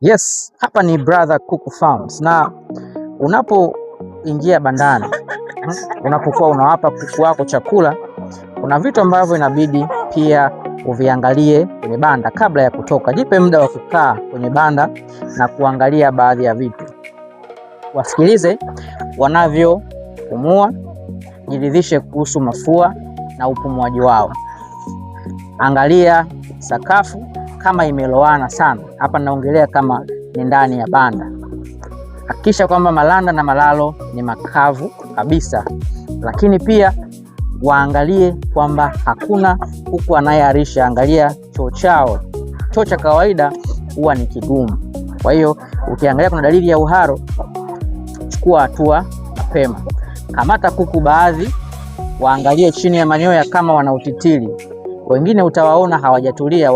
Yes, hapa ni Brother Kuku Farms, na unapoingia bandani, unapokuwa unawapa kuku wako chakula, kuna vitu ambavyo inabidi pia uviangalie kwenye banda kabla ya kutoka. Jipe muda wa kukaa kwenye banda na kuangalia baadhi ya vitu, wasikilize wanavyopumua, jiridhishe kuhusu mafua na upumuaji wao. Angalia sakafu kama imelowana sana, hapa naongelea kama ni ndani ya banda. Hakikisha kwamba malanda na malalo ni makavu kabisa, lakini pia waangalie kwamba hakuna kuku anayeharisha. Angalia choo chao, choo cha kawaida huwa ni kigumu. Kwa hiyo ukiangalia kuna dalili ya uharo, chukua hatua mapema. Kamata kuku baadhi, waangalie chini ya manyoya kama wana utitiri. Wengine utawaona hawajatulia,